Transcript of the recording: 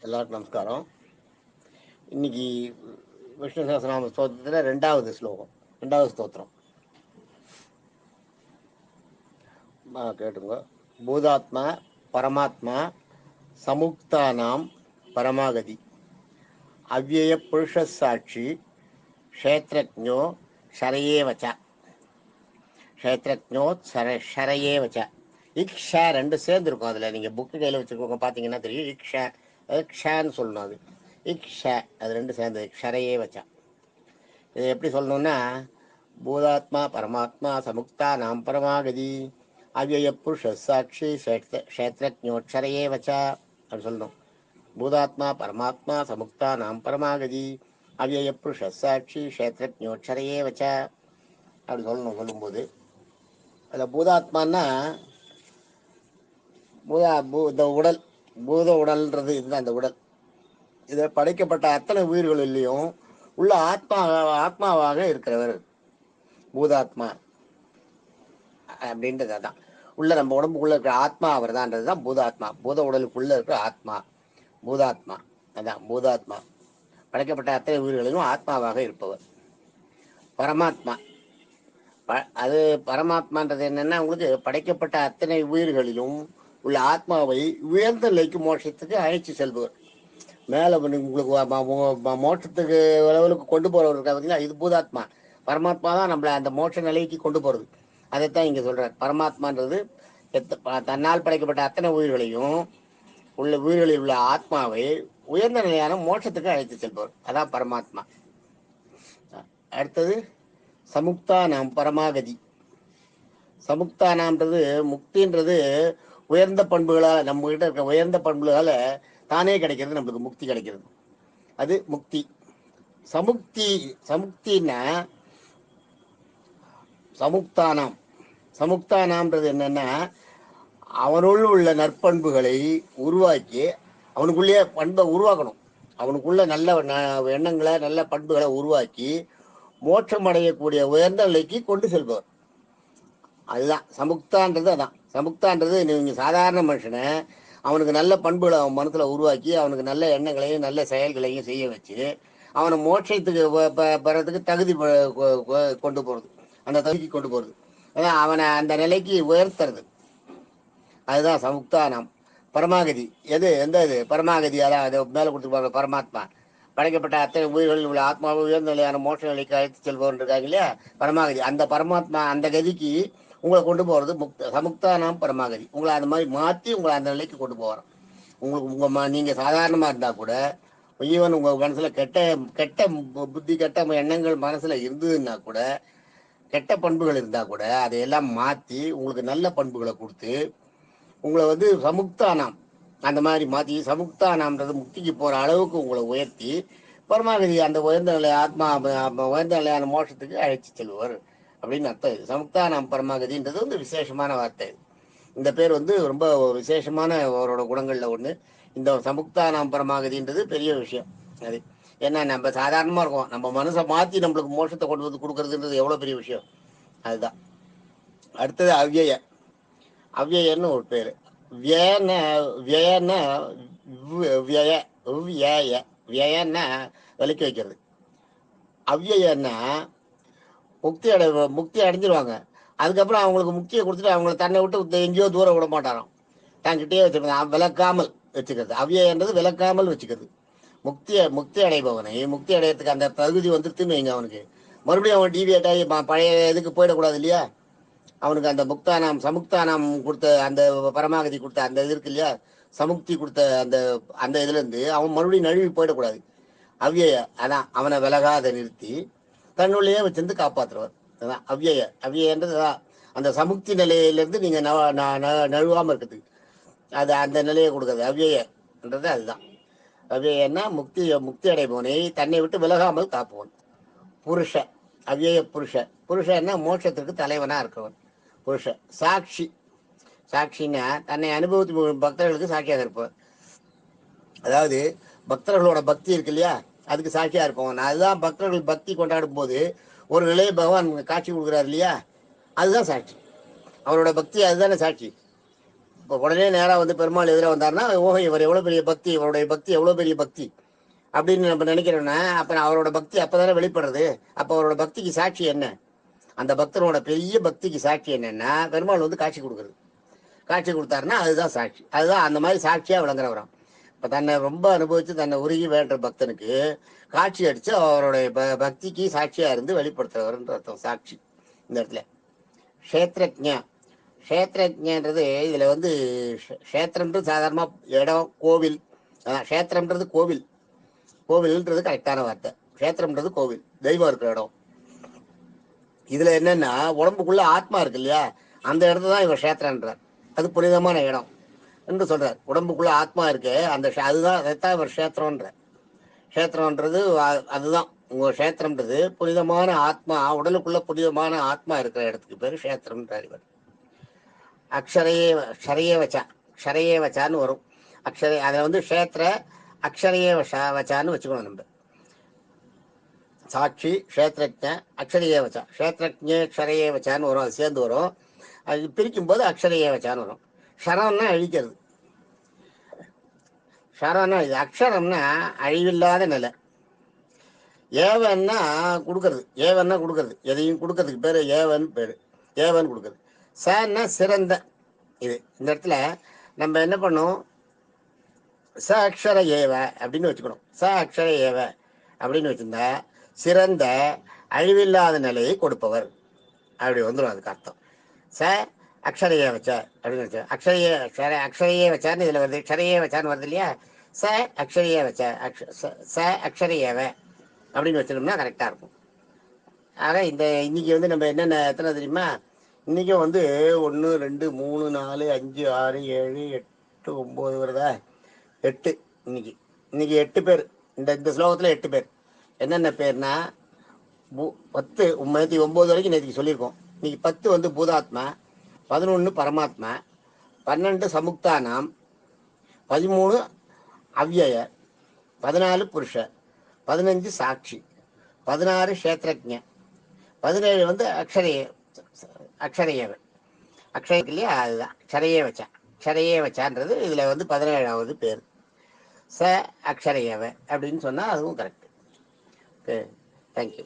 எல்லாருக்கும் நமஸ்காரம். இன்னைக்கு விஷ்ணு சஹஸ்ரநாம ஸ்தோத்திரத்தில் ரெண்டாவது ஸ்லோகம், ரெண்டாவது ஸ்தோத்திரம் கேட்டுங்க. பூதாத்மா பரமாத்மா சமுக்தானாம் பரமாகதி அவ்யய புருஷ சாட்சி க்ஷேத்ரஜ்ஞோ ஷரயேவச்ச. க்ஷேத்ரஜ்ஞோ ஷரயேவச்ச. இக்ஷ ரெண்டு சேர்ந்துருக்கும். அதில் நீங்கள் புக்கு கையில் வச்சுருக்கோங்க, பார்த்தீங்கன்னா தெரியும். க்ஷான்னு சொல்லணும். அது இக்ஷ, அது ரெண்டு சேர்ந்து க்ஷரையே வச்சா. இது எப்படி சொல்லணும்னா, பூதாத்மா பரமாத்மா சமுக்தா நாம் பரமாகதி அவ்யய புருஷ சாட்சி க்ஷேத்ரஜ்ஞோட்சரையே வச்சா அப்படி சொல்லணும். பூதாத்மா பரமாத்மா சமுக்தா நாம் பரமாகதி அவ்யய புருஷ சாட்சி க்ஷேத்ரஜ்ஞோட்சரையே வச்சா அப்படி சொல்லணும். சொல்லும்போது அதில் பூதாத்மான்னா இந்த உடல், பூத உடல்ன்றது இதுதான். இந்த உடல் இதை படைக்கப்பட்ட அத்தனை உயிர்களிலையும் உள்ள ஆத்மாவாக இருக்கிறவர் பூதாத்மா அப்படின்றது. அதான் உள்ள நம்ம உடம்புக்குள்ள இருக்கிற ஆத்மா அவர் தான்ன்றதுதான் பூதாத்மா. பூத உடலுக்குள்ள இருக்கிற ஆத்மா பூதாத்மா. அதான் பூதாத்மா, படைக்கப்பட்ட அத்தனை உயிர்களிலும் ஆத்மாவாக இருப்பவர். பரமாத்மா, அது பரமாத்மான்றது என்னன்னா, உங்களுக்கு படைக்கப்பட்ட அத்தனை உயிர்களிலும் உள்ள ஆத்மாவை உயர்ந்த நிலைக்கு மோட்சத்துக்கு அழைச்சி செல்பவர். மேலே உங்களுக்கு மோட்சத்துக்கு லெவலுக்கு கொண்டு போறவர் இருக்கா பார்த்தீங்களா, இது பூதாத்மா. பரமாத்மா தான் நம்மளை அந்த மோட்ச நிலைக்கு கொண்டு போறது. அதைத்தான் இங்கே சொல்றார். பரமாத்மான்றது தன்னால் படைக்கப்பட்ட அத்தனை உயிர்களையும் உயிர்களில் உள்ள ஆத்மாவை உயர்ந்த நிலையான மோட்சத்துக்கு அழைத்து செல்பவர். அதான் பரமாத்மா. அடுத்தது சமுக்தா நாம் பரமாகதி. சமுக்தா நாம்ன்றது, முக்தின்றது உயர்ந்த பண்புகளால், நம்ம கிட்ட இருக்க உயர்ந்த பண்புகளால தானே கிடைக்கிறது, நம்மளுக்கு முக்தி கிடைக்கிறது. அது முக்தி. சமுக்தின்னா சமுக்தானாம். சமுக்தானாம்ன்றது என்னன்னா, அவனுள் உள்ள நற்பண்புகளை உருவாக்கி அவனுக்குள்ளேயே பண்பை உருவாக்கணும். அவனுக்குள்ள நல்ல எண்ணங்களை, நல்ல பண்புகளை உருவாக்கி மோட்சம் அடையக்கூடிய உயர்ந்த நிலைக்கு கொண்டு செல்பவர். அதுதான் சமுக்தான்றது. அதான் சமுக்தான்றது. நீங்க சாதாரண மனுஷனை அவனுக்கு நல்ல பண்புகளை அவன் மனசுல உருவாக்கி அவனுக்கு நல்ல எண்ணங்களையும் நல்ல செயல்களையும் செய்ய வச்சு அவனை மோட்சத்துக்கு பெறத்துக்கு தகுதி கொண்டு போறது, அந்த தகுதிக்கு கொண்டு போறது. அதான் அவனை அந்த நிலைக்கு உயர்த்துறது. அதுதான் சமுக்தானம். பரமாகதி எந்த இது பரமாகதி. அதான் அது மேலே கொடுத்துருப்பாங்க. பரமாத்மா படைக்கப்பட்ட அத்தனை உயிர்களில் உள்ள ஆத்மாவை உயர்ந்த நிலையான மோட்ச நிலைக்கு அழைத்து செல்பவர் இருக்காங்க இல்லையா, பரமாகதி. அந்த பரமாத்மா அந்த கதிக்கு உங்களை கொண்டு போகிறது சமுக்தானாம் பரமாகதி. உங்களை அந்த மாதிரி மாற்றி உங்களை அந்த நிலைக்கு கொண்டு போகிறோம். உங்களுக்கு நீங்கள் சாதாரணமாக இருந்தால் கூட, ஈவன் உங்கள் மனசில் கெட்ட புத்தி, கெட்ட எண்ணங்கள் மனசில் இருந்ததுன்னா கூட, கெட்ட பண்புகள் இருந்தால் கூட அதையெல்லாம் மாற்றி உங்களுக்கு நல்ல பண்புகளை கொடுத்து உங்களை சமுக்தானாம் அந்த மாதிரி மாற்றி, சமுக்தானாம்ன்றது முக்திக்கு போகிற அளவுக்கு உங்களை உயர்த்தி பரமாகதி அந்த உயர்ந்த நிலை ஆத்மா உயர்ந்த நிலையான மோட்சத்துக்கு அழைச்சி செல்வர் அப்படின்னு அர்த்தம். இது சமுக்தானாம் பரமாகதின்றது விசேஷமான வார்த்தை. இந்த பேர் ரொம்ப விசேஷமான அவரோட குணங்கள்ல ஒண்ணு. இந்த சமுக்தானாம் பரமாகதின்றது பெரிய விஷயம். அது ஏன்னா, நம்ம சாதாரணமா இருக்கோம், நம்ம மனசை மாத்தி நம்மளுக்கு மோட்சத்தை கொண்டு வந்து கொடுக்கறதுன்றது எவ்வளவு பெரிய விஷயம். அதுதான். அடுத்தது அவ்யய. அவ்யயன்னு ஒரு பேரு. வியன்னா விலைக்கு வைக்கிறது. அவ்யயன்னா முக்தி அடைஞ்சிருவாங்க. அதுக்கப்புறம் அவங்களுக்கு முக்தியை கொடுத்துட்டு அவங்களை தன்னை விட்டு எங்கேயோ தூரம் விட மாட்டாராம், தன்கிட்டயே வச்சுருக்காங்க. விளக்காமல் வச்சுக்கிறது. அவ்யயன்றது விளக்காமல் வச்சுக்கிறது. முக்தி அடைபவனை முக்தி அடையறதுக்கு அந்த தகுதி வந்துருத்துன்னு வைங்க, அவனுக்கு மறுபடியும் அவன் டிவியேட் ஆகி பழைய இதுக்கு போயிடக்கூடாது இல்லையா. அவனுக்கு அந்த சமுக்தானாம் கொடுத்த அந்த பரமாகதி கொடுத்த அந்த இது இருக்கு இல்லையா, சமுக்தி கொடுத்த அந்த அந்த இதுல இருந்து அவன் மறுபடியும் நழுவி போயிடக்கூடாது. அவ்யய அதான் அவனை விலகாத நிறுத்தி தன்னுள்ளேயே வச்சிருந்து காப்பாற்றுவார். அதான் அவ்யய. அவ்யயன்றது அந்த சமுக்தி நிலையிலிருந்து நீங்க நழுவாம இருக்குது, அது அந்த நிலையை கொடுக்குறது அவ்யயன்றது. அதுதான் அவ்யயன்னா முக்தி அடைபவனை தன்னை விட்டு விலகாமல் காப்பவன். புருஷ, அவ்யய புருஷ. புருஷன்னா மோட்சத்திற்கு தலைவனா இருக்கவன் புருஷ. சாட்சி. சாட்சின்னா தன்னை அனுபவித்து பக்தர்களுக்கு சாட்சியாக இருப்பவர். அதாவது பக்தர்களோட பக்தி இருக்கு இல்லையா, அதுக்கு சாட்சியா இருப்பவன். அதுதான் பக்தர்கள் பக்தி கொண்டாடும் போது ஒரு நிலையை பகவான் காட்சி கொடுக்குறாரு இல்லையா, அதுதான் சாட்சி. அவரோட பக்தி அதுதானே சாட்சி. இப்போ உடனே நேராக வந்து பெருமாள் எதிராக வந்தாருன்னா ஓஹோ இவர் எவ்வளோ பெரிய பக்தி, இவருடைய பக்தி எவ்வளோ பெரிய பக்தி அப்படின்னு நம்ம நினைக்கிறோன்னா, அப்புறம் அவரோட பக்தி அப்போதானே வெளிப்படுறது. அப்போ அவரோட பக்திக்கு சாட்சி என்ன? அந்த பக்தனோட பெரிய பக்திக்கு சாட்சி என்னன்னா பெருமாள் வந்து காட்சி கொடுக்குறது. காட்சி கொடுத்தாருன்னா அதுதான் சாட்சி. அதுதான் அந்த மாதிரி சாட்சியாக விளங்குறவராம். இப்போ தன்னை ரொம்ப அனுபவித்து தன்னை உருகி வேண்ட பக்தனுக்கு காட்சி அடித்து அவருடைய பக்திக்கு சாட்சியாக இருந்து வெளிப்படுத்துறவர்ன்ற அர்த்தம் சாட்சி இந்த இடத்துல. க்ஷேத்ரஜ்ஞா, க்ஷேத்ரஜ்ஞன்றது இதில் வந்து க்ஷேத்திரம்ன்றது சாதாரணமாக இடம், கோவில். க்ஷேத்திரம்ன்றது கோவில், கோவில்ன்றது கரெக்டான வார்த்தை. க்ஷேத்திரம்ன்றது கோவில், தெய்வம் இருக்கிற இடம். இதுல என்னன்னா உடம்புக்குள்ள ஆத்மா இருக்கு இல்லையா, அந்த இடத்த தான் இவர் க்ஷேத்திரன்றார். அது புனிதமான இடம் என்று சொல்றார். உடம்புக்குள்ள ஆத்மா இருக்கு, அந்த அதுதான், அதைத்தான் இவர் க்ஷேத்திரம்ன்றார். க்ஷேத்திரம்ன்றது அதுதான் உங்க க்ஷேத்திரம்ன்றது புனிதமான ஆத்மா, உடலுக்குள்ள புனிதமான ஆத்மா இருக்கிற இடத்துக்கு பேரு க்ஷேத்திரம்ன்றார் இவர். அக்ஷரையே க்ஷரையே வச்சா, க்ஷரையே வச்சான்னு வரும். அக்ஷரை அதில் வந்து க்ஷேத்திர அக்ஷரையே வச்சான்னு வச்சுக்கணும் நம்ம. சாட்சி க்ஷேத்ரஜ அக்ஷரையே வச்சா, க்ஷேத்ரஜே க்ஷரையே வச்சான்னு வரும். அது சேர்ந்து வரும். அது பிரிக்கும் போது அக்ஷரையே வச்சான்னு வரும். ஷரம்னா அழிக்கிறது, ஷரம்னா இது. அக்ஷரம்னா அழிவில்லாத நிலை. ஏவன்னா கொடுக்கறது, ஏவன்னா கொடுக்கறது, எதையும் கொடுக்கறதுக்கு பேர் ஏவன் பேர். ஏவன் கொடுக்கறது. சன்னா சிறந்த. இது இந்த இடத்துல நம்ம என்ன பண்ணோம், ச அக்ஷர ஏவ அப்படின்னு வச்சுக்கணும். ச அக்ஷர ஏவ அப்படின்னு வச்சிருந்தா சிறந்த அழிவில்லாத நிலையை கொடுப்பவர் அப்படி வந்துடும். அதுக்கு அர்த்தம் ச அக்ஷரையே வச்சார் அப்படின்னு வச்சார். அக்ஷரையே வச்சார்னு இதில் வருது, க்ஷரையே வச்சார்னு வருது இல்லையா. ச அக்ஷரையே வச்சார், ச அக்ஷரையேவ அப்படின்னு வச்சிருந்தோம்னா கரெக்டாக இருக்கும். ஆக இந்த இன்னைக்கு வந்து நம்ம என்னென்ன எத்தனை தெரியுமா, இன்னைக்கும் வந்து 1 2 3 4 5 6 7 8 9 வருதா, 8. இன்னைக்கு 8 பேர். இந்த ஸ்லோகத்தில் 8 பேர். என்னென்ன பேர்னா 10 நேற்று 9 வரைக்கும் நேற்றுக்கு சொல்லியிருக்கோம். இன்னைக்கு 10 வந்து பூதாத்மா, 11 பரமாத்மா, 12 சமுக்தானாம், 13 அவ்யய, 14 புருஷ, 15 சாட்சி, 16 க்ஷேத்ரஜ்ஞ, 17 வந்து அக்ஷரையவன். அக்ஷயம் இல்லையா, அதுதான் க்ஷரையே வச்சா. க்ஷரையே வச்சான்றது இதில் வந்து 17வது பேர். ச அக்ஷரையவ அப்படின்னு சொன்னால் அதுவும் கரெக்ட். Okay, thank you.